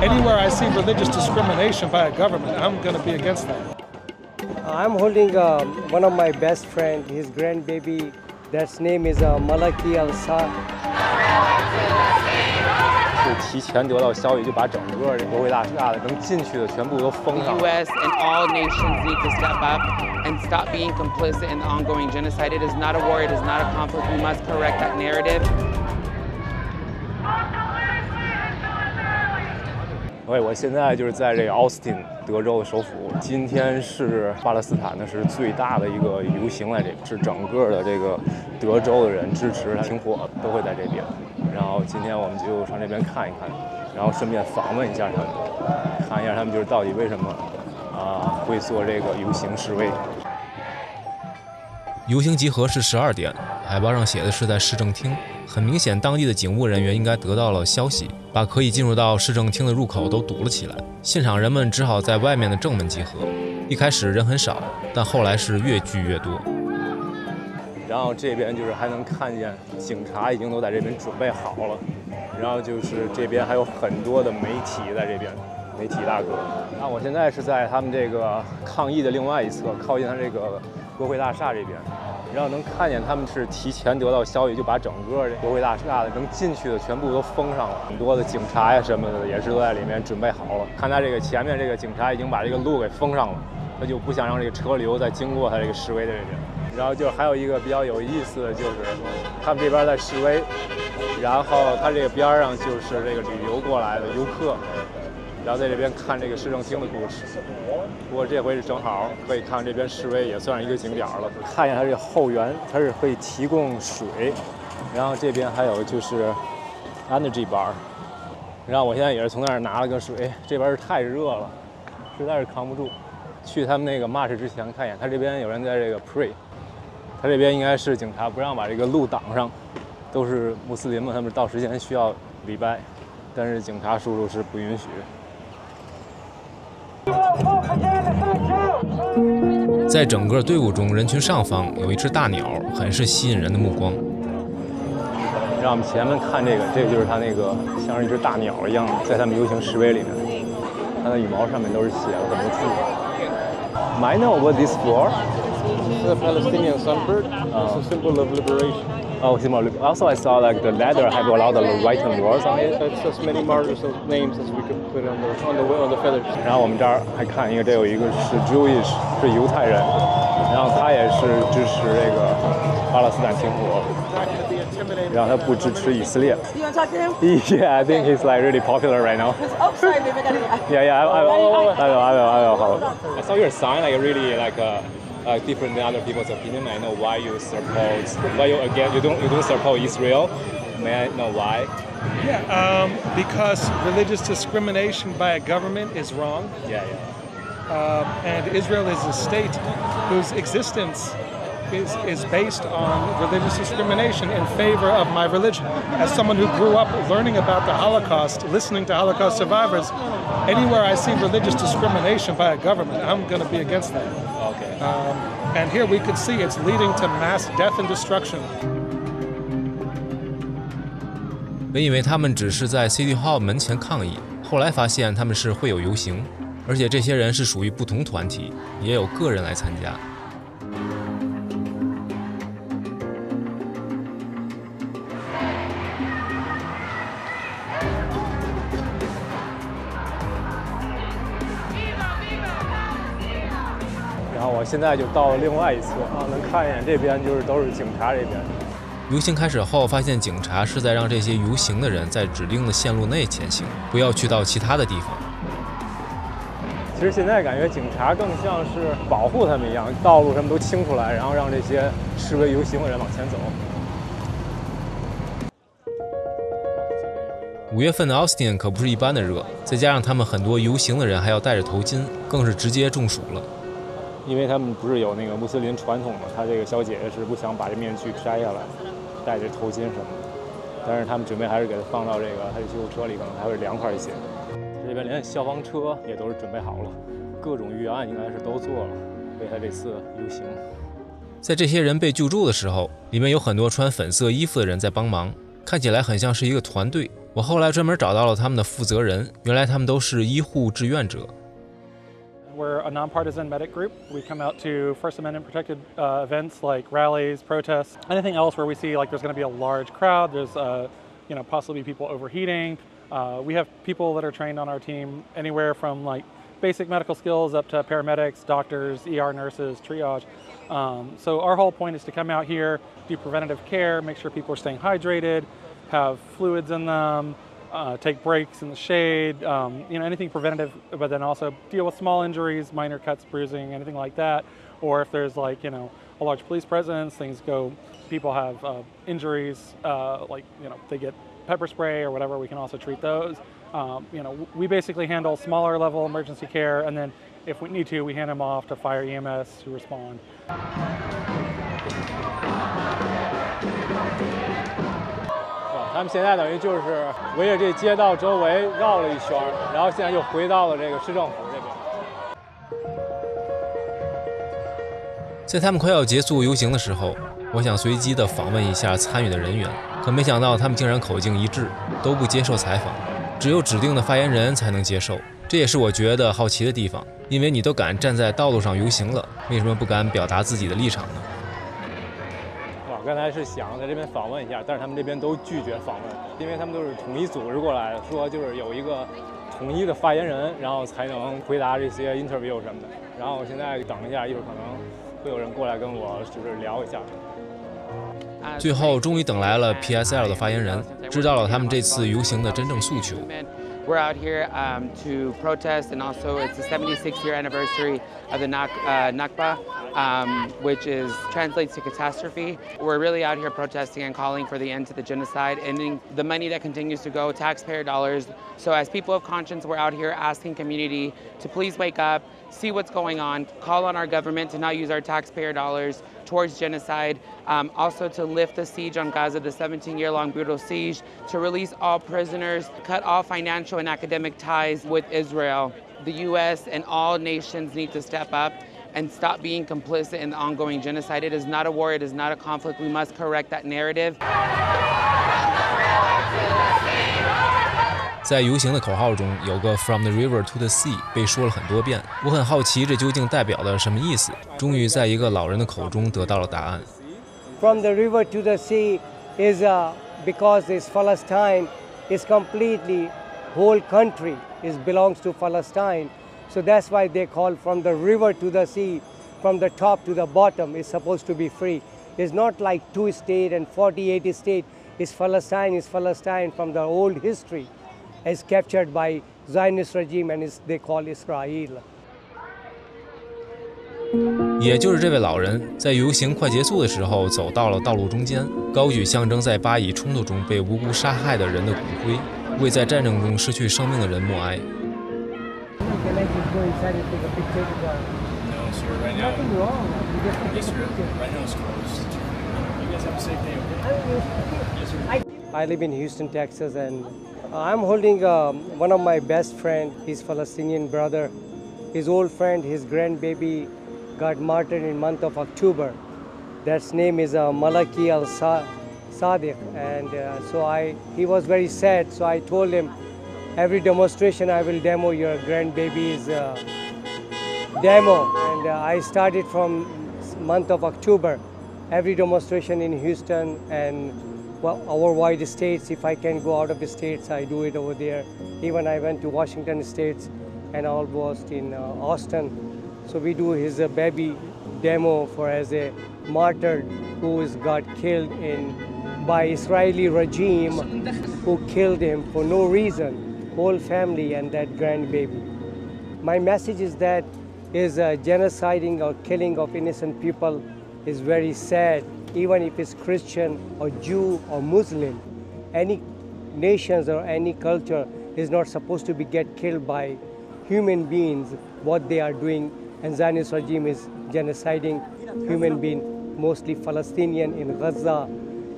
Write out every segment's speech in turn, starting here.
Anywhere I see religious discrimination by a government, I'm going to be against that. I'm holding one of my best friend, his grandbaby. That's name is Malaki Al-Sa. 是提前得到消息，就把整个国会大厦的能进去的全部都封上。 The U.S. and all nations need to step up and stop being complicit in the ongoing genocide. It is not a war. It is not a conflict. We must correct that narrative. 我现在就是在这个奥斯汀，德州的首府。今天是巴勒斯坦的是最大的一个游行来，这是整个的这个德州的人支持停火都会在这边。然后今天我们就上这边看一看，然后顺便访问一下他们，看一下他们就是到底为什么会做这个游行示威。游行集合是12点，海报上写的是在市政厅。 很明显，当地的警务人员应该得到了消息，把可以进入到市政厅的入口都堵了起来。现场人们只好在外面的正门集合。一开始人很少，但后来是越聚越多。然后这边就是还能看见警察已经都在这边准备好了，然后就是这边还有很多的媒体在这边，媒体大哥。那我现在是在他们这个抗议的另外一侧，靠近他这个国会大厦这边。 然后能看见他们是提前得到消息，就把整个国会大厦的能进去的全部都封上了。很多的警察呀什么的也是都在里面准备好了。看他这个前面这个警察已经把这个路给封上了，他就不想让这个车流再经过他这个示威的人。然后就还有一个比较有意思的就是，他们这边在示威，然后他这个边上就是这个旅游过来的游客。 然后在这边看这个市政厅的故事，不过这回是正好可以看这边示威，也算是一个景点了。看一下它这个后园，它是可以提供水，然后这边还有就是 energy bar， 然后我现在也是从那儿拿了个水，这边是太热了，实在是扛不住。去他们那个 march 之前看一眼，他这边有人在这个 pray， 他这边应该是警察不让把这个路挡上，都是穆斯林们，他们到时间需要礼拜，但是警察叔叔是不允许。 在整个队伍中，人群上方有一只大鸟，很是吸引人的目光。让我们前面看这个，这个就是它那个像是一只大鸟一样，在他们游行示威里面，它的羽毛上面都是写了很多字。Might know what this for? It's a Palestinian sunbird. It's a symbol of liberation. Oh, symbol. Also, I saw like the leather have a lot of written words on it. It's as many markers of names as we could put on the feathers. 然后我们这儿还看一个，这有一个是 Jewish， 是犹太人，然后他也是支持这个巴勒斯坦停火，然后他不支持以色列。You want to talk to him? Yeah, I think he's like really popular right now. Oh, sorry, baby, I gotta get. Yeah, I will. I saw your sign like really like different than other people's opinion. I know why you support, why you again you don't support Israel. May I know why? Yeah, because religious discrimination by a government is wrong. Yeah. And Israel is a state whose existence is based on religious discrimination in favor of my religion. As someone who grew up learning about the Holocaust, listening to Holocaust survivors, anywhere I see religious discrimination by a government, I'm going to be against that. Okay. And here we could see it's leading to mass death and destruction. 本以为他们只是在 City Hall 门前抗议，后来发现他们是会有游行，而且这些人是属于不同团体，也有个人来参加。然后我现在就到了另外一侧能看一眼这边就是都是警察这边。游行开始后，发现警察是在让这些游行的人在指定的线路内前行，不要去到其他的地方。其实现在感觉警察更像是保护他们一样，道路什么都清出来，然后让这些示威游行的人往前走。5月份的奥斯汀可不是一般的热，再加上他们很多游行的人还要戴着头巾，更是直接中暑了。因为他们不是有那个穆斯林传统嘛，他这个小姐姐是不想把这面具摘下来，戴着头巾什么的，但是他们准备还是给他放到这个他的救护车里，可能还会凉快一些。这边连消防车也都是准备好了，各种预案应该是都做了，为他这次游行。在这些人被救助的时候，里面有很多穿粉色衣服的人在帮忙，看起来很像是一个团队。我后来专门找到了他们的负责人，原来他们都是医护志愿者。We're a nonpartisan medic group. We come out to First Amendment protected events like rallies, protests, anything else where we see like there's going to be a large crowd. There's possibly people overheating. We have people that are trained on our team anywhere from like basic medical skills up to paramedics, doctors, ER nurses, triage. So our whole point is to come out here, do preventative care, make sure people are staying hydrated, have fluids in them, take breaks in the shade, anything preventative, but then also deal with small injuries, minor cuts, bruising, anything like that. Or if there's a large police presence, people have injuries, they get pepper spray or whatever, we can also treat those. We basically handle smaller level emergency care, and then if we need to, we hand them off to fire EMS to respond. 他们现在等于就是围着这街道周围绕了一圈，然后现在又回到了这个市政府这边。在他们快要结束游行的时候，我想随机的访问一下参与的人员，可没想到他们竟然口径一致，都不接受采访，只有指定的发言人才能接受。这也是我觉得好奇的地方，因为你都敢站在道路上游行了，为什么不敢表达自己的立场呢？我刚才是想在这边访问一下，但是他们这边都拒绝访问，因为他们都是统一组织过来的，说就是有一个统一的发言人，然后才能回答这些 interview 什么的。然后我现在等一下，一会儿可能会有人过来跟我就是聊一下。最后终于等来了 PSL 的发言人，知道了他们这次游行的真正诉求。We're out here to protest, and also it's the 76th-year anniversary of the Nakba, which translates to catastrophe. We're really out here protesting and calling for the end to the genocide, ending the money that continues to go, taxpayer dollars. So as people of conscience, we're out here asking community to please wake up, see what's going on, call on our government to not use our taxpayer dollars towards genocide, also to lift the siege on Gaza, the 17-year-long brutal siege, to release all prisoners, cut all financial and academic ties with Israel. The U.S. and all nations need to step up and stop being complicit in the ongoing genocide. It is not a war, it is not a conflict. We must correct that narrative. 在游行的口号中有个 From the river to the sea 被说了很多遍，我很好奇这究竟代表的什么意思。终于在一个老人的口中得到了答案。From the river to the sea is because this Palestine is completely whole country belongs to Palestine, so that's why they call from the river to the sea, from the top to the bottom is supposed to be free. It's not like 2 states and 48 states. It's Palestine from the old history. Is captured by Zionist regime and they call Israel. 也就是这位老人在游行快结束的时候走到了道路中间，高举象征在巴以冲突中被无辜杀害的人的骨灰，为在战争中失去生命的人默哀。I live in Houston, Texas, and I'm holding one of my best friend, his Palestinian brother. His old friend, his grandbaby got martyred in month of October. That's name is Malaki al-Sadiq, and he was very sad. So I told him, every demonstration I will demo your grandbaby's demo, and I started from month of October. Every demonstration in Houston and our wide states, if I can go out of the states, I do it over there. Even I went to Washington States and almost in Austin. So we do his baby demo for as a martyr who got killed by Israeli regime, who killed him for no reason, whole family and that grandbaby. My message is that genociding or killing of innocent people is very sad. Even if it's Christian or Jew or Muslim, any nations or any culture is not supposed to get killed by human beings, what they are doing. And Zionist regime is genociding human beings, mostly Palestinian in Gaza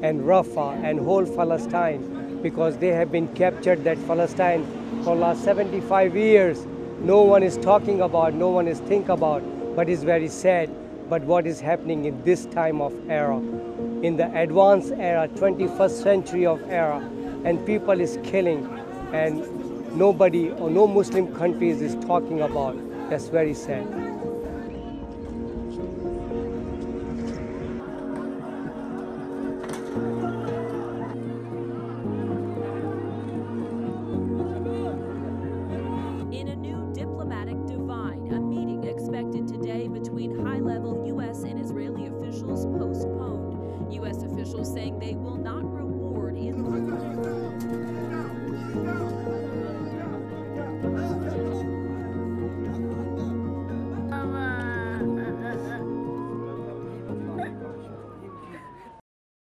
and Rafah and whole Palestine, because they have been captured that Palestine for the last 75 years. No one is talking about, no one is thinking about, but it's very sad. But what is happening in this time of era, in the advanced era, 21st century of era, and people is killing, and nobody or no Muslim countries is talking about. That's very sad.